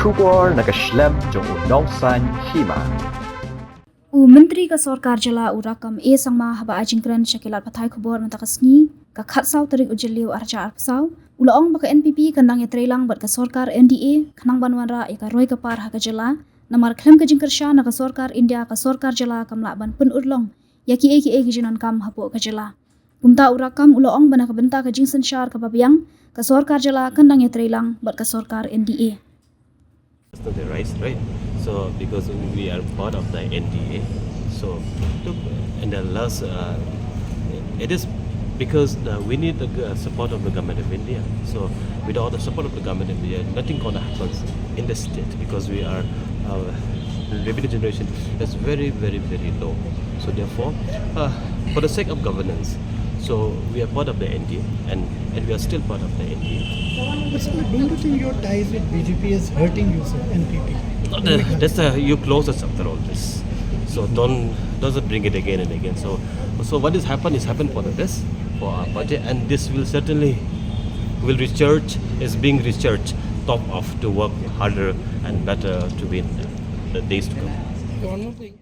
Shukor nakaslem jong unong san Hima. Menteri ka Sorkar Jylla Rakkam sangma haba ajingkran syakilat pathai khubor mentakasni ka khatsau tarik ujeliu arja arpsau ulaong baka NPP kandang Ïatreilang bat ka Sorkar NDA khanang banwanra ka roi ka par ha ka Jylla namar khlem ka jingkersha na ka Sorkar India ka Sorkar Jylla kamla ban pun urlong yaki eki gijinan kam hapo ka Jylla Bynta Rakkam ulaong bana ka Bynta ka Jingsynshar ka Biang ka Sorkar Jylla kandang Ïatreilang bat ka Sorkar NDA. The rights, right? So because we are part of the NDA, so look, in the last, it is because we need the support of the government of India. So without the support of the government of India, nothing gonna happen in the state because we are revenue generation is very low. So therefore, for the sake of governance, so we are part of the NDA and we are still part of the NDA. But sir, don't you think your ties with BJP is hurting you, sir, NPP? That's you close us after all this. So doesn't bring it again and again. So what is happened for the best for our budget, and this will certainly is being researched top off to work harder and better to win the days to come. One more thing.